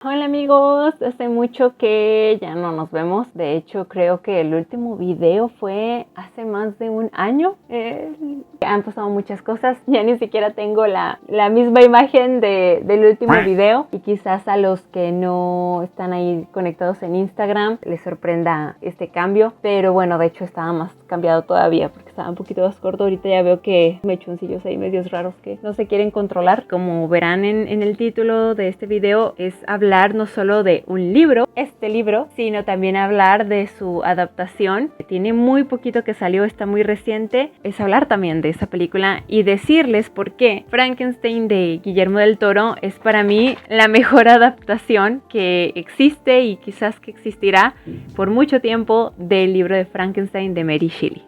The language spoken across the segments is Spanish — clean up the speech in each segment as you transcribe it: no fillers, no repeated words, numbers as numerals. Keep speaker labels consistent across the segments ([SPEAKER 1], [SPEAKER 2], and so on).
[SPEAKER 1] Hola amigos, hace mucho que ya no nos vemos. De hecho, creo que el último video fue hace más de un año. Han pasado muchas cosas. Ya ni siquiera tengo la misma imagen del último video. Y quizás a los que no están ahí conectados en Instagram les sorprenda este cambio. Pero bueno, de hecho estaba más cambiado todavía porque estaba un poquito más corto. Ahorita ya veo que mechoncillos ahí medios raros que no se quieren controlar. Como verán en el título de este video, es hablar no solo de un libro, este libro, sino también hablar de su adaptación, que tiene muy poquito que salió, está muy reciente. Es hablar también de esa película y decirles por qué Frankenstein de Guillermo del Toro es para mí la mejor adaptación que existe y quizás que existirá por mucho tiempo del libro de Frankenstein de Mary Shelley.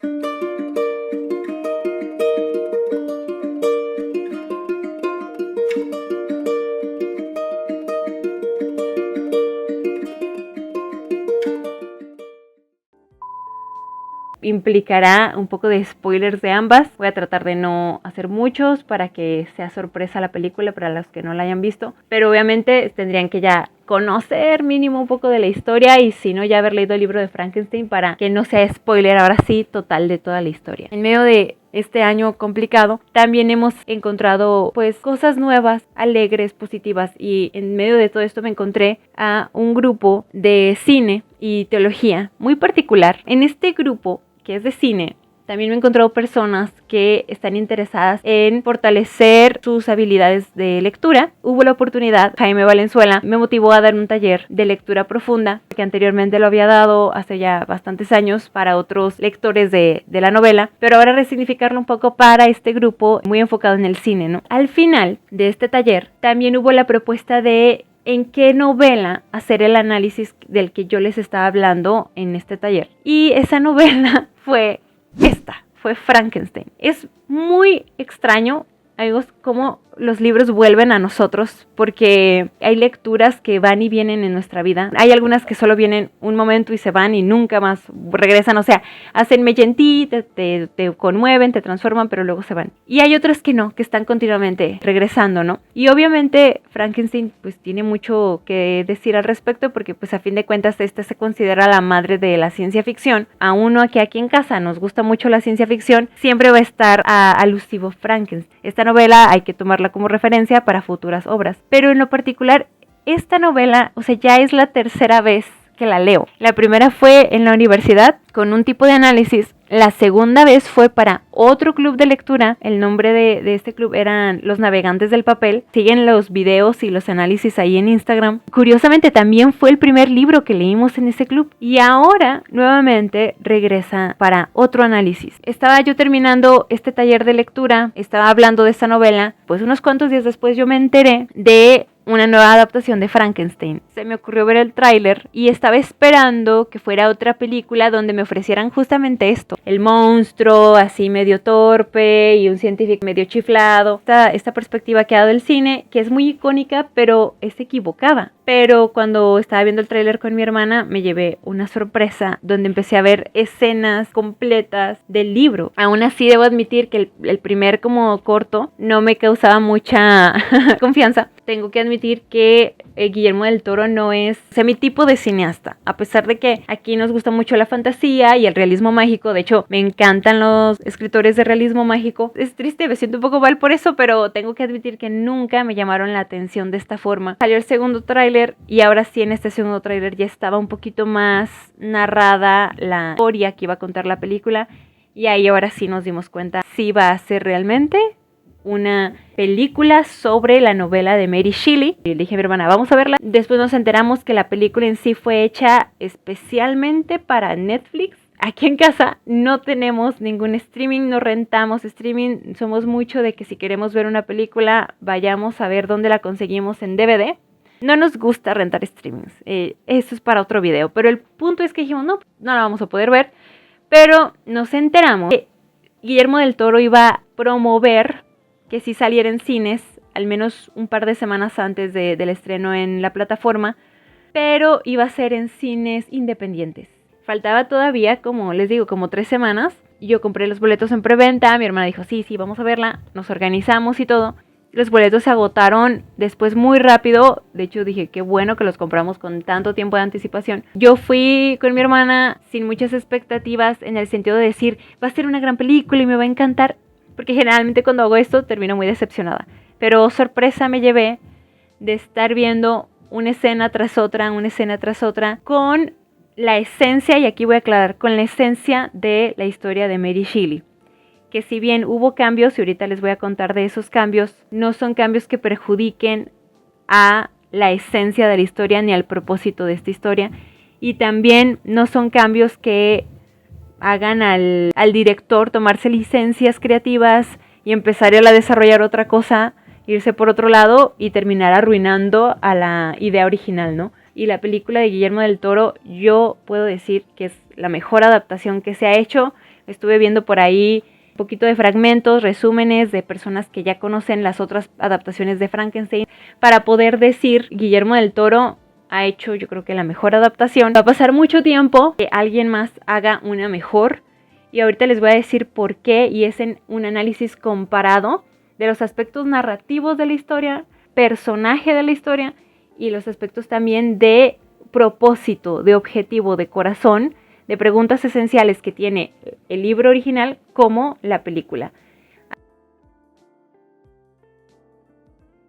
[SPEAKER 1] Implicará un poco de spoilers de ambas. Voy a tratar de no hacer muchos para que sea sorpresa la película para los que no la hayan visto, pero obviamente tendrían que ya conocer mínimo un poco de la historia y si no ya haber leído el libro de Frankenstein para que no sea spoiler ahora sí total de toda la historia. En medio de este año complicado también hemos encontrado pues cosas nuevas, alegres, positivas, y en medio de todo esto me encontré a un grupo de cine y teología muy particular. En este grupo que es de cine, también me he encontrado personas que están interesadas en fortalecer sus habilidades de lectura. Hubo la oportunidad, Jaime Valenzuela me motivó a dar un taller de lectura profunda, que anteriormente lo había dado hace ya bastantes años para otros lectores de la novela, pero ahora resignificarlo un poco para este grupo muy enfocado en el cine, ¿no? Al final de este taller también hubo la propuesta de en qué novela hacer el análisis del que yo les estaba hablando en este taller. Y esa novela fue Frankenstein. Es muy extraño, amigos, cómo los libros vuelven a nosotros, porque hay lecturas que van y vienen en nuestra vida. Hay algunas que solo vienen un momento y se van y nunca más regresan, o sea, hacen mella en ti, te conmueven, te transforman, pero luego se van. Y hay otras que no, que están continuamente regresando, ¿no? Y obviamente Frankenstein pues tiene mucho que decir al respecto, porque pues a fin de cuentas esta se considera la madre de la ciencia ficción. A uno que aquí en casa nos gusta mucho la ciencia ficción, siempre va a estar alusivo Frankenstein. Esta novela hay que tomarla como referencia para futuras obras, pero en lo particular esta novela, o sea, ya es la tercera vez que la leo. La primera fue en la universidad con un tipo de análisis. La segunda vez fue para otro club de lectura. El nombre de este club eran Los Navegantes del Papel. Siguen los videos y los análisis ahí en Instagram. Curiosamente también fue el primer libro que leímos en ese club. Y ahora nuevamente regresa para otro análisis. Estaba yo terminando este taller de lectura. Estaba hablando de esta novela. Pues unos cuantos días después yo me enteré de una nueva adaptación de Frankenstein. Se me ocurrió ver el tráiler y estaba esperando que fuera otra película donde me ofrecieran justamente esto. El monstruo así medio torpe y un científico medio chiflado. Esta perspectiva que ha dado el cine, que es muy icónica, pero es equivocada. Pero cuando estaba viendo el tráiler con mi hermana, me llevé una sorpresa donde empecé a ver escenas completas del libro. Aún así, debo admitir que el primer como corto no me causaba mucha confianza. Tengo que admitir que Guillermo del Toro no es mi tipo de cineasta, a pesar de que aquí nos gusta mucho la fantasía y el realismo mágico. De hecho, me encantan los escritores de realismo mágico. Es triste, me siento un poco mal por eso, pero tengo que admitir que nunca me llamaron la atención de esta forma. Salió el segundo tráiler y ahora sí, en este segundo tráiler ya estaba un poquito más narrada la historia que iba a contar la película, y ahí ahora sí nos dimos cuenta si va a ser realmente una película sobre la novela de Mary Shelley. Y le dije a mi hermana, vamos a verla. Después nos enteramos que la película en sí fue hecha especialmente para Netflix. Aquí en casa no tenemos ningún streaming, no rentamos streaming. Somos mucho de que si queremos ver una película, vayamos a ver dónde la conseguimos en DVD. No nos gusta rentar streamings. Eso es para otro video. Pero el punto es que dijimos, no la vamos a poder ver. Pero nos enteramos que Guillermo del Toro iba a promover que si saliera en cines, al menos un par de semanas antes del estreno en la plataforma, pero iba a ser en cines independientes. Faltaba todavía, como les digo, como 3 semanas. Yo compré los boletos en preventa, mi hermana dijo, sí, vamos a verla, nos organizamos y todo. Los boletos se agotaron después muy rápido. De hecho dije, qué bueno que los compramos con tanto tiempo de anticipación. Yo fui con mi hermana sin muchas expectativas, en el sentido de decir, va a ser una gran película y me va a encantar, porque generalmente cuando hago esto termino muy decepcionada. Pero sorpresa me llevé de estar viendo una escena tras otra, con la esencia, y aquí voy a aclarar, con la esencia de la historia de Mary Shelley. Que si bien hubo cambios, y ahorita les voy a contar de esos cambios, no son cambios que perjudiquen a la esencia de la historia ni al propósito de esta historia. Y también no son cambios que hagan al director tomarse licencias creativas y empezar a desarrollar otra cosa, irse por otro lado y terminar arruinando a la idea original, ¿no? Y la película de Guillermo del Toro, yo puedo decir que es la mejor adaptación que se ha hecho. Estuve viendo por ahí un poquito de fragmentos, resúmenes de personas que ya conocen las otras adaptaciones de Frankenstein, para poder decir, Guillermo del Toro ha hecho, yo creo que la mejor adaptación. Va a pasar mucho tiempo que alguien más haga una mejor, y ahorita les voy a decir por qué, y es en un análisis comparado de los aspectos narrativos de la historia, personaje de la historia, y los aspectos también de propósito, de objetivo, de corazón, de preguntas esenciales que tiene el libro original como la película.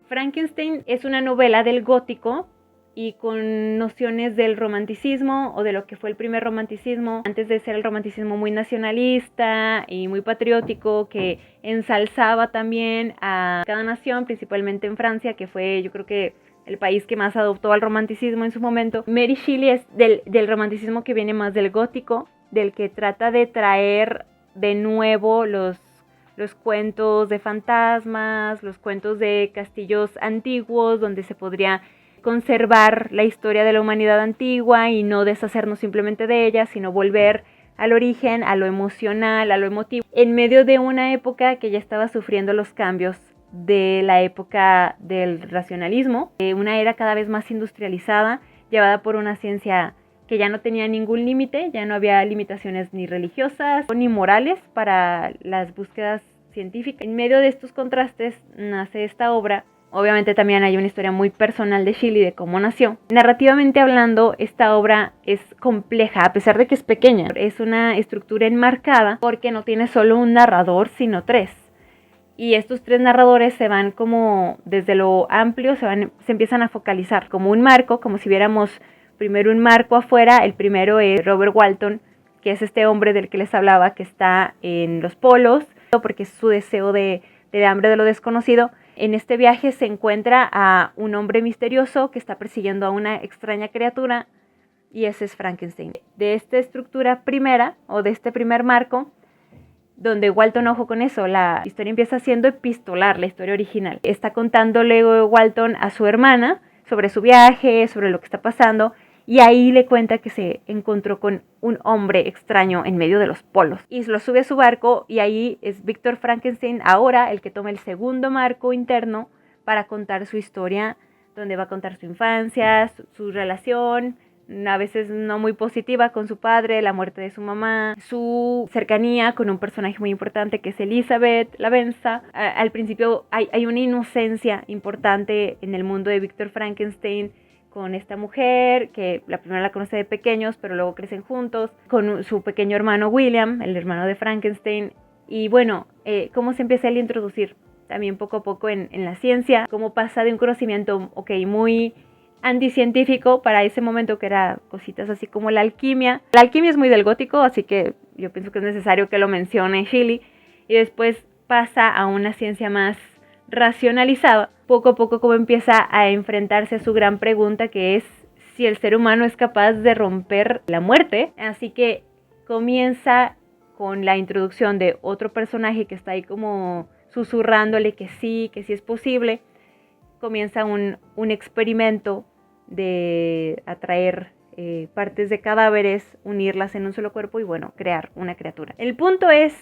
[SPEAKER 1] Frankenstein es una novela del gótico y con nociones del romanticismo, o de lo que fue el primer romanticismo, antes de ser el romanticismo muy nacionalista y muy patriótico, que ensalzaba también a cada nación, principalmente en Francia, que fue, yo creo que, el país que más adoptó al romanticismo en su momento. Mary Shelley es del romanticismo que viene más del gótico, del que trata de traer de nuevo los cuentos de fantasmas, los cuentos de castillos antiguos, donde se podría conservar la historia de la humanidad antigua y no deshacernos simplemente de ella, sino volver al origen, a lo emocional, a lo emotivo, en medio de una época que ya estaba sufriendo los cambios de la época del racionalismo, una era cada vez más industrializada, llevada por una ciencia que ya no tenía ningún límite, ya no había limitaciones ni religiosas ni morales para las búsquedas científicas. En medio de estos contrastes nace esta obra. Obviamente también hay una historia muy personal de Shelley, de cómo nació. Narrativamente hablando, esta obra es compleja, a pesar de que es pequeña. Es una estructura enmarcada porque no tiene solo un narrador, sino tres. Y estos tres narradores se van como desde lo amplio, se empiezan a focalizar como un marco, como si viéramos primero un marco afuera. El primero es Robert Walton, que es este hombre del que les hablaba, que está en los polos, porque es su deseo de hambre de lo desconocido. En este viaje se encuentra a un hombre misterioso que está persiguiendo a una extraña criatura, y ese es Frankenstein. De esta estructura primera, o de este primer marco, donde Walton, ojo con eso, la historia empieza siendo epistolar, la historia original. Está contándole Walton a su hermana sobre su viaje, sobre lo que está pasando, y ahí le cuenta que se encontró con un hombre extraño en medio de los polos. Y lo sube a su barco, y ahí es Víctor Frankenstein ahora el que toma el segundo marco interno para contar su historia, donde va a contar su infancia, su relación, a veces no muy positiva, con su padre, la muerte de su mamá, su cercanía con un personaje muy importante que es Elizabeth Lavenza. Al principio hay una inocencia importante en el mundo de Víctor Frankenstein con esta mujer, que la primera la conoce de pequeños, pero luego crecen juntos, con su pequeño hermano William, el hermano de Frankenstein. Y bueno, cómo se empieza a introducir también poco a poco en la ciencia, cómo pasa de un conocimiento, muy anticientífico para ese momento, que era cositas así como la alquimia. La alquimia es muy del gótico, así que yo pienso que es necesario que lo mencione Shelley. Y después pasa a una ciencia más racionalizada, poco a poco, como empieza a enfrentarse a su gran pregunta, que es si el ser humano es capaz de romper la muerte. Así que comienza con la introducción de otro personaje que está ahí como susurrándole que sí es posible. Comienza un experimento de atraer partes de cadáveres, unirlas en un solo cuerpo y bueno, crear una criatura. El punto es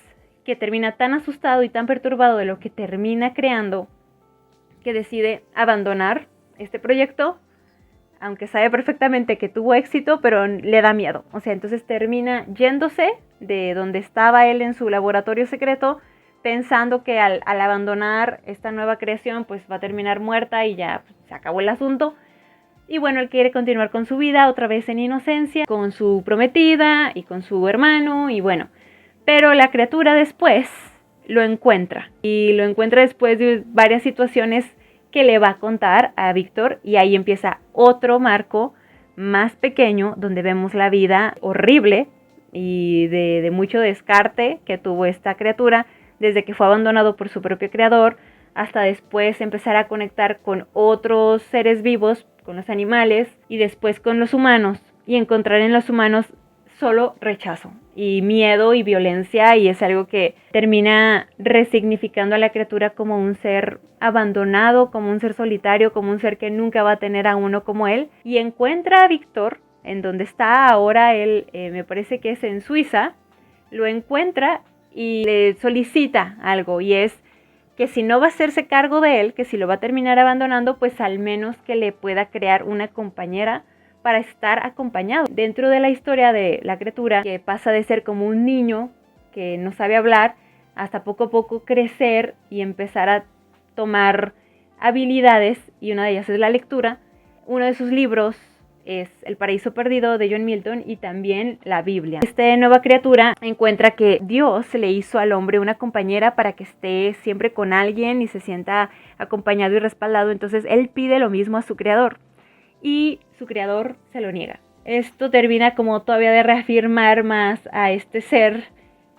[SPEAKER 1] que termina tan asustado y tan perturbado de lo que termina creando, que decide abandonar este proyecto, aunque sabe perfectamente que tuvo éxito, pero le da miedo. O sea, entonces termina yéndose de donde estaba él en su laboratorio secreto pensando que al abandonar esta nueva creación pues va a terminar muerta y ya se acabó el asunto. Y bueno, él quiere continuar con su vida otra vez en inocencia, con su prometida y con su hermano y bueno. Pero la criatura después lo encuentra. Y lo encuentra después de varias situaciones que le va a contar a Víctor. Y ahí empieza otro marco más pequeño donde vemos la vida horrible y de mucho descarte que tuvo esta criatura desde que fue abandonado por su propio creador hasta después empezar a conectar con otros seres vivos, con los animales y después con los humanos y encontrar en los humanos solo rechazo y miedo y violencia, y es algo que termina resignificando a la criatura como un ser abandonado, como un ser solitario, como un ser que nunca va a tener a uno como él, y encuentra a Víctor en donde está ahora él, me parece que es en Suiza, lo encuentra y le solicita algo, y es que si no va a hacerse cargo de él, que si lo va a terminar abandonando, pues al menos que le pueda crear una compañera para estar acompañado. Dentro de la historia de la criatura, que pasa de ser como un niño que no sabe hablar, hasta poco a poco crecer y empezar a tomar habilidades, y una de ellas es la lectura. Uno de sus libros es El Paraíso Perdido de John Milton y también la Biblia. Esta nueva criatura encuentra que Dios le hizo al hombre una compañera para que esté siempre con alguien y se sienta acompañado y respaldado. Entonces él pide lo mismo a su creador y su creador se lo niega. Esto termina como todavía de reafirmar más a este ser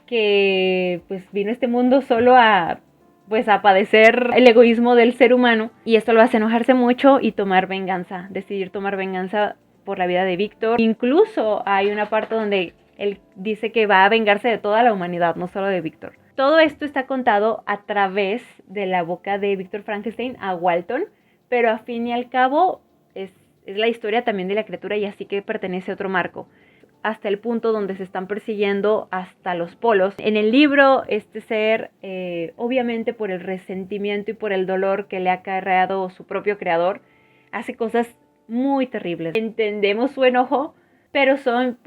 [SPEAKER 1] que pues vino a este mundo solo a padecer el egoísmo del ser humano, y esto lo hace enojarse mucho y tomar venganza, decidir tomar venganza por la vida de Víctor. Incluso hay una parte donde él dice que va a vengarse de toda la humanidad, no solo de Víctor. Todo esto está contado a través de la boca de Víctor Frankenstein a Walton, pero a fin y al cabo es la historia también de la criatura, y así que pertenece a otro marco, hasta el punto donde se están persiguiendo hasta los polos. En el libro, este ser, obviamente por el resentimiento y por el dolor que le ha acarreado su propio creador, hace cosas muy terribles. Entendemos su enojo, pero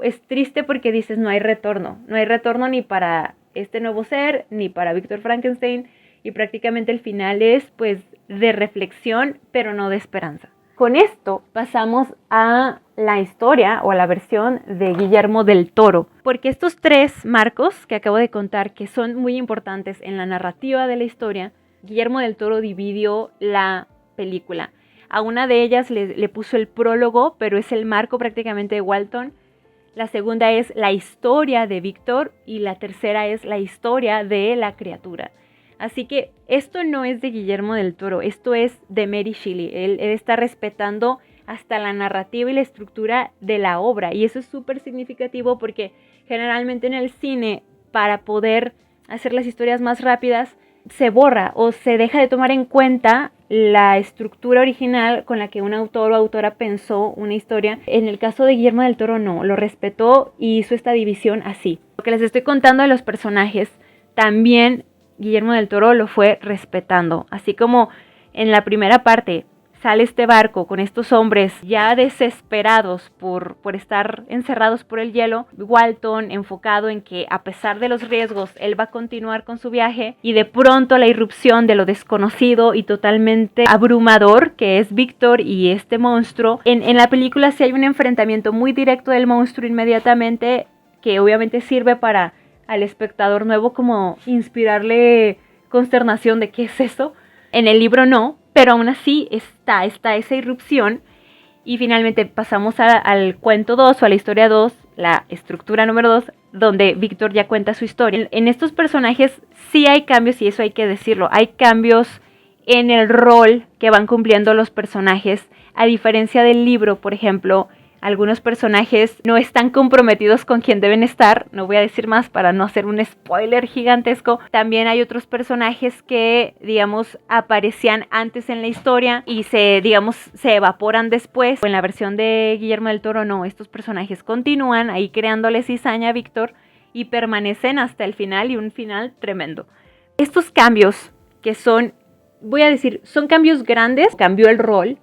[SPEAKER 1] es triste porque dices, no hay retorno ni para este nuevo ser, ni para Víctor Frankenstein, y prácticamente el final es pues de reflexión, pero no de esperanza. Con esto pasamos a la historia o a la versión de Guillermo del Toro, porque estos tres marcos que acabo de contar, que son muy importantes en la narrativa de la historia, Guillermo del Toro dividió la película. A una de ellas le puso el prólogo, pero es el marco prácticamente de Walton. La segunda es la historia de Víctor y la tercera es la historia de la criatura. Así que esto no es de Guillermo del Toro, esto es de Mary Shelley. Él está respetando hasta la narrativa y la estructura de la obra, y eso es súper significativo porque generalmente en el cine, para poder hacer las historias más rápidas, se borra o se deja de tomar en cuenta la estructura original con la que un autor o autora pensó una historia. En el caso de Guillermo del Toro no, lo respetó y hizo esta división así. Lo que les estoy contando de los personajes también Guillermo del Toro lo fue respetando, así como en la primera parte sale este barco con estos hombres ya desesperados por estar encerrados por el hielo. Walton, enfocado en que a pesar de los riesgos, él va a continuar con su viaje, y de pronto la irrupción de lo desconocido y totalmente abrumador que es Víctor y este monstruo. En la película sí hay un enfrentamiento muy directo del monstruo inmediatamente, que obviamente sirve para al espectador nuevo como inspirarle consternación de qué es eso. En el libro no, pero aún así está esa irrupción, y finalmente pasamos al cuento 2 o a la historia 2, la estructura número 2, donde Víctor ya cuenta su historia. En estos personajes sí hay cambios, y eso hay que decirlo, hay cambios en el rol que van cumpliendo los personajes, a diferencia del libro. Por ejemplo, algunos personajes no están comprometidos con quien deben estar. No voy a decir más para no hacer un spoiler gigantesco. También hay otros personajes que, digamos, aparecían antes en la historia y se evaporan después. En la versión de Guillermo del Toro no, estos personajes continúan ahí creándole cizaña a Víctor y permanecen hasta el final, y un final tremendo. Estos cambios que son cambios grandes, cambió el rol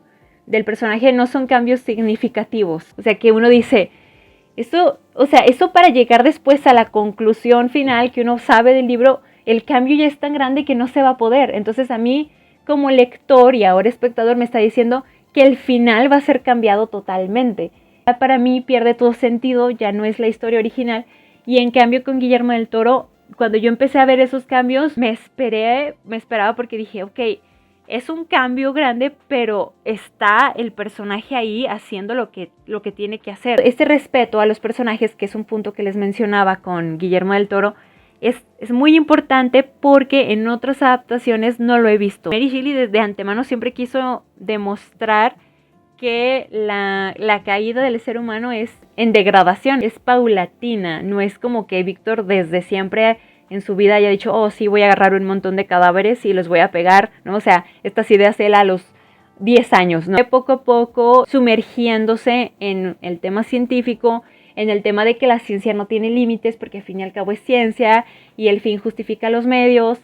[SPEAKER 1] del personaje, no son cambios significativos. O sea, que uno dice, eso para llegar después a la conclusión final que uno sabe del libro, el cambio ya es tan grande que no se va a poder. Entonces a mí como lector y ahora espectador me está diciendo que el final va a ser cambiado totalmente. Para mí pierde todo sentido, ya no es la historia original. Y en cambio con Guillermo del Toro, cuando yo empecé a ver esos cambios, me esperaba porque dije, ok, es un cambio grande, pero está el personaje ahí haciendo lo que tiene que hacer. Este respeto a los personajes, que es un punto que les mencionaba con Guillermo del Toro, es muy importante porque en otras adaptaciones no lo he visto. Mary Shelley desde antemano siempre quiso demostrar que la caída del ser humano es en degradación, es paulatina, no es como que Víctor desde siempre en su vida haya dicho, oh sí, voy a agarrar un montón de cadáveres y los voy a pegar, ¿no? O sea, estas ideas él a los 10 años, ¿no? Poco a poco sumergiéndose en el tema científico, en el tema de que la ciencia no tiene límites, porque al fin y al cabo es ciencia y el fin justifica los medios,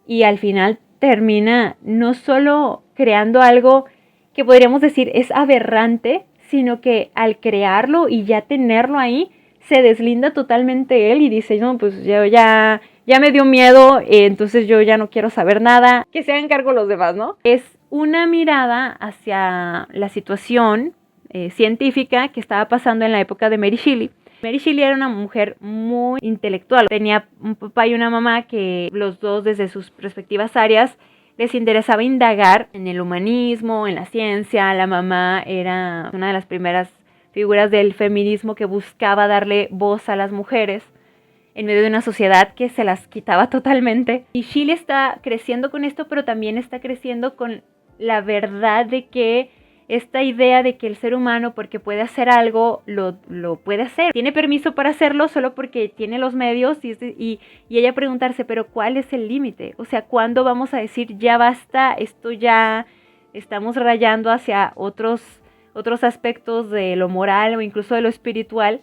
[SPEAKER 1] y al final termina no solo creando algo que podríamos decir es aberrante, sino que al crearlo y ya tenerlo ahí, se deslinda totalmente él y dice, no, pues yo ya me dio miedo, entonces yo ya no quiero saber nada, que se hagan cargo los demás, ¿no? Es una mirada hacia la situación científica que estaba pasando en la época de Mary Shelley. Mary Shelley era una mujer muy intelectual, tenía un papá y una mamá que los dos desde sus respectivas áreas les interesaba indagar en el humanismo, en la ciencia. La mamá era una de las primeras figuras del feminismo que buscaba darle voz a las mujeres en medio de una sociedad que se las quitaba totalmente. Y Shelley está creciendo con esto, pero también está creciendo con la verdad de que esta idea de que el ser humano, porque puede hacer algo, lo puede hacer. Tiene permiso para hacerlo solo porque tiene los medios y ella preguntarse, pero ¿cuál es el límite? O sea, ¿cuándo vamos a decir ya basta, esto ya estamos rayando hacia otros aspectos de lo moral o incluso de lo espiritual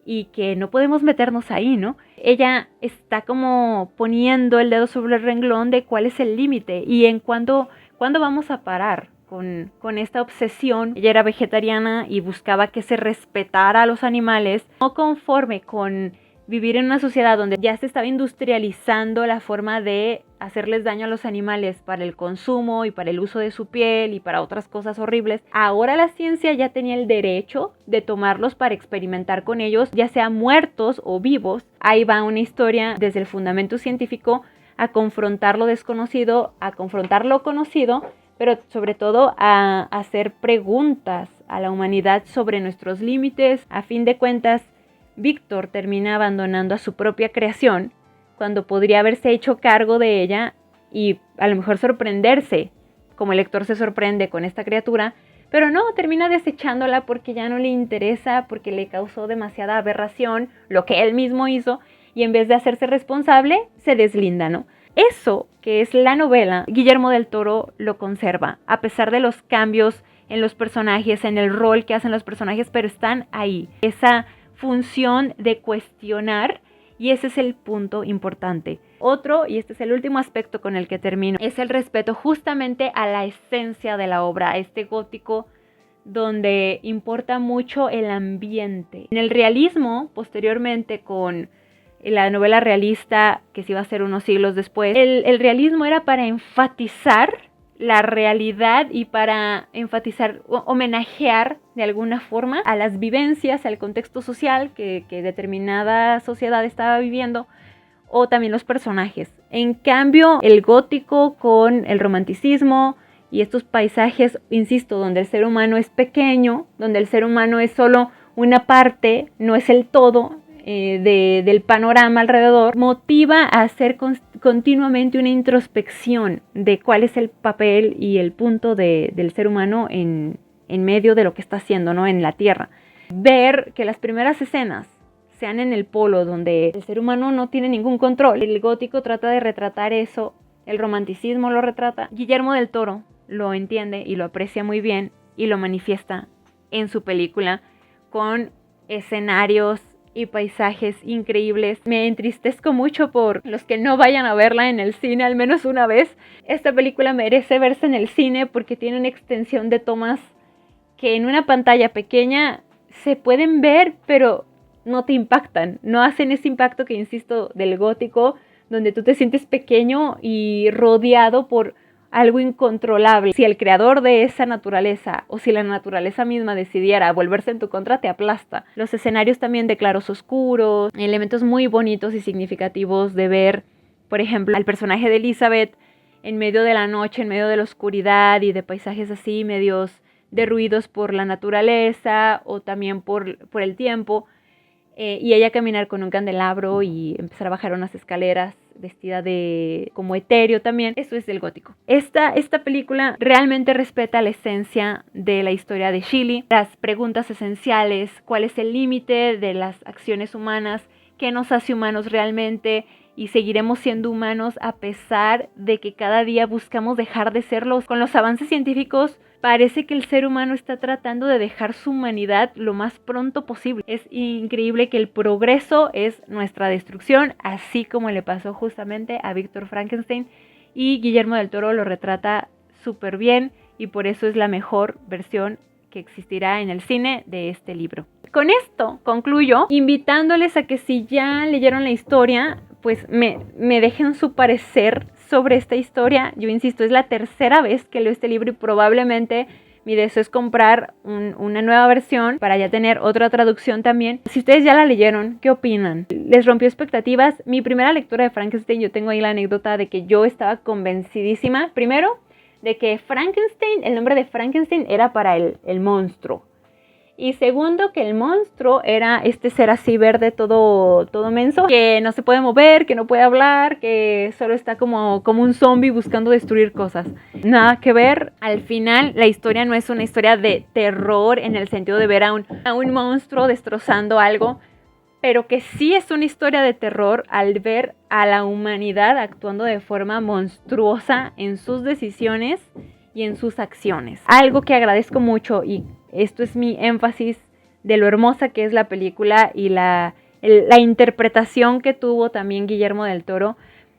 [SPEAKER 1] y que no podemos meternos ahí, ¿no? Ella está como poniendo el dedo sobre el renglón de cuál es el límite y en cuándo vamos a parar con esta obsesión. Ella era vegetariana y buscaba que se respetara a los animales, no conforme con vivir en una sociedad donde ya se estaba industrializando la forma de hacerles daño a los animales para el consumo y para el uso de su piel y para otras cosas horribles. Ahora la ciencia ya tenía el derecho de tomarlos para experimentar con ellos, ya sea muertos o vivos. Ahí va una historia desde el fundamento científico a confrontar lo desconocido, a confrontar lo conocido, pero sobre todo a hacer preguntas a la humanidad sobre nuestros límites. A fin de cuentas, Víctor termina abandonando a su propia creación cuando podría haberse hecho cargo de ella y a lo mejor sorprenderse, como el lector se sorprende con esta criatura, pero no, termina desechándola porque ya no le interesa, porque le causó demasiada aberración lo que él mismo hizo y en vez de hacerse responsable, se deslinda, ¿no? Eso, que es la novela, Guillermo del Toro lo conserva, a pesar de los cambios en los personajes, en el rol que hacen los personajes, pero están ahí. Esa función de cuestionar, y ese es el punto importante. Otro, y este es el último aspecto con el que termino, es el respeto justamente a la esencia de la obra, a este gótico donde importa mucho el ambiente. En el realismo, posteriormente con la novela realista, que se iba a hacer unos siglos después, el realismo era para enfatizar la realidad y para enfatizar, homenajear de alguna forma a las vivencias, al contexto social que determinada sociedad estaba viviendo, o también los personajes. En cambio, el gótico con el romanticismo y estos paisajes, insisto, donde el ser humano es pequeño, donde el ser humano es solo una parte, no es el todo, del panorama alrededor, motiva a hacer continuamente una introspección de cuál es el papel y el punto del ser humano en medio de lo que está haciendo, ¿no? En la Tierra. Ver que las primeras escenas sean en el polo donde el ser humano no tiene ningún control. El gótico trata de retratar eso, el romanticismo lo retrata. Guillermo del Toro lo entiende y lo aprecia muy bien y lo manifiesta en su película con escenarios y paisajes increíbles. Me entristezco mucho por los que no vayan a verla en el cine al menos una vez. Esta película merece verse en el cine porque tiene una extensión de tomas que en una pantalla pequeña se pueden ver, pero no te impactan, no hacen ese impacto que, insisto, del gótico, donde tú te sientes pequeño y rodeado por algo incontrolable. Si el creador de esa naturaleza o si la naturaleza misma decidiera volverse en tu contra, te aplasta. Los escenarios también de claros oscuros, elementos muy bonitos y significativos de ver, por ejemplo, al personaje de Elizabeth en medio de la noche, en medio de la oscuridad y de paisajes así medios derruidos por la naturaleza o también por el tiempo. Y ella caminar con un candelabro y empezar a bajar unas escaleras vestida de como etéreo también. Eso es del gótico. Esta película realmente respeta la esencia de la historia de Shelley, las preguntas esenciales, cuál es el límite de las acciones humanas, qué nos hace humanos realmente, y seguiremos siendo humanos a pesar de que cada día buscamos dejar de serlos. Con los avances científicos parece que el ser humano está tratando de dejar su humanidad lo más pronto posible. Es increíble que el progreso es nuestra destrucción, así como le pasó justamente a Víctor Frankenstein, y Guillermo del Toro lo retrata súper bien y por eso es la mejor versión que existirá en el cine de este libro. Con esto concluyo invitándoles a que si ya leyeron la historia, pues me dejen su parecer sobre esta historia. Yo insisto, es la tercera vez que leo este libro y probablemente mi deseo es comprar una nueva versión para ya tener otra traducción también. Si ustedes ya la leyeron, ¿qué opinan? ¿Les rompió expectativas? Mi primera lectura de Frankenstein, yo tengo ahí la anécdota de que yo estaba convencidísima, primero, de que Frankenstein, el nombre de Frankenstein era para el monstruo. Y segundo, que el monstruo era este ser así verde todo menso, que no se puede mover, que no puede hablar, que solo está como un zombie buscando destruir cosas. Nada que ver. Al final, la historia no es una historia de terror en el sentido de ver a un monstruo destrozando algo, pero que sí es una historia de terror al ver a la humanidad actuando de forma monstruosa en sus decisiones y en sus acciones. Algo que agradezco mucho, y esto es mi énfasis de lo hermosa que es la película y la interpretación que tuvo también Guillermo del Toro,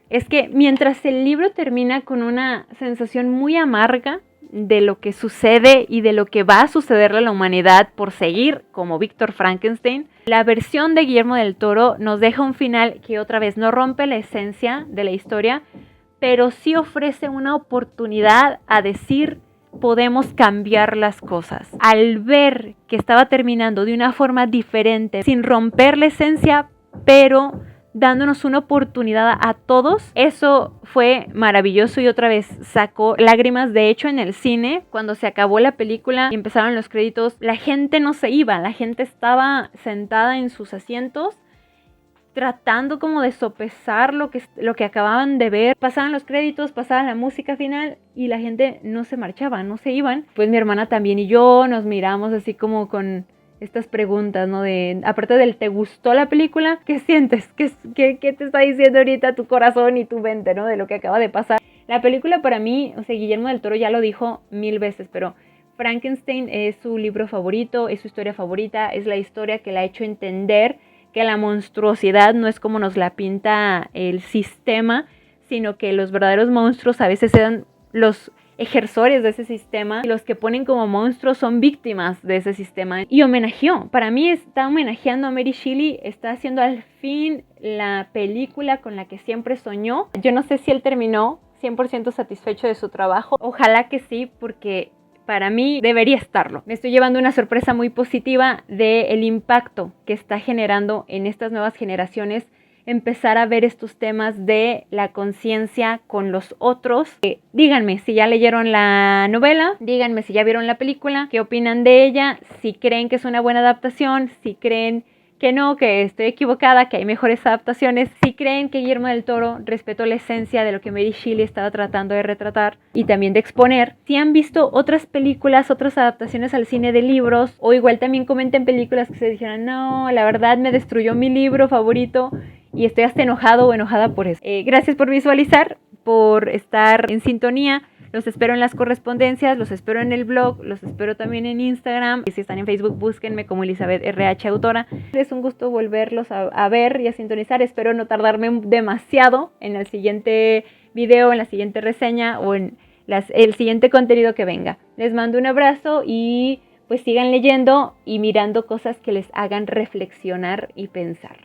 [SPEAKER 1] es que mientras el libro termina con una sensación muy amarga de lo que sucede y de lo que va a sucederle a la humanidad por seguir como Víctor Frankenstein, la versión de Guillermo del Toro nos deja un final que otra vez no rompe la esencia de la historia, pero sí ofrece una oportunidad a decir: podemos cambiar las cosas. Al ver que estaba terminando de una forma diferente, sin romper la esencia, pero dándonos una oportunidad a todos, eso fue maravilloso y otra vez sacó lágrimas. De hecho, en el cine, cuando se acabó la película y empezaron los créditos, la gente no se iba, la gente estaba sentada en sus asientos tratando como de sopesar lo que acababan de ver. Pasaban los créditos, pasaba la música final y la gente no se marchaba, no se iban. Pues mi hermana también y yo nos miramos así como con estas preguntas, ¿no? De, aparte del ¿te gustó la película? ¿Qué sientes? ¿Qué te está diciendo ahorita tu corazón y tu mente, ¿no? De lo que acaba de pasar. La película para mí, o sea, Guillermo del Toro ya lo dijo 1000 veces, pero Frankenstein es su libro favorito, es su historia favorita, es la historia que le ha hecho entender que la monstruosidad no es como nos la pinta el sistema, sino que los verdaderos monstruos a veces eran los ejersores de ese sistema, y los que ponen como monstruos son víctimas de ese sistema. Y homenajeó, para mí está homenajeando a Mary Shelley, está haciendo al fin la película con la que siempre soñó. Yo no sé si él terminó 100% satisfecho de su trabajo, ojalá que sí, porque para mí debería estarlo. Me estoy llevando una sorpresa muy positiva del impacto que está generando en estas nuevas generaciones empezar a ver estos temas de la conciencia con los otros. Díganme si ya leyeron la novela, díganme si ya vieron la película, qué opinan de ella, si creen que es una buena adaptación, si creen que no, que estoy equivocada, que hay mejores adaptaciones, si creen que Guillermo del Toro respetó la esencia de lo que Mary Shelley estaba tratando de retratar y también de exponer, si han visto otras películas, otras adaptaciones al cine de libros, o igual también comenten películas que se dijeron, no, la verdad me destruyó mi libro favorito y estoy hasta enojado o enojada por eso. Gracias por visualizar, por estar en sintonía. Los espero en las correspondencias, los espero en el blog, los espero también en Instagram. Y si están en Facebook, búsquenme como Elizabeth RH Autora. Es un gusto volverlos a ver y a sintonizar. Espero no tardarme demasiado en el siguiente video, en la siguiente reseña o en el siguiente contenido que venga. Les mando un abrazo y pues sigan leyendo y mirando cosas que les hagan reflexionar y pensar.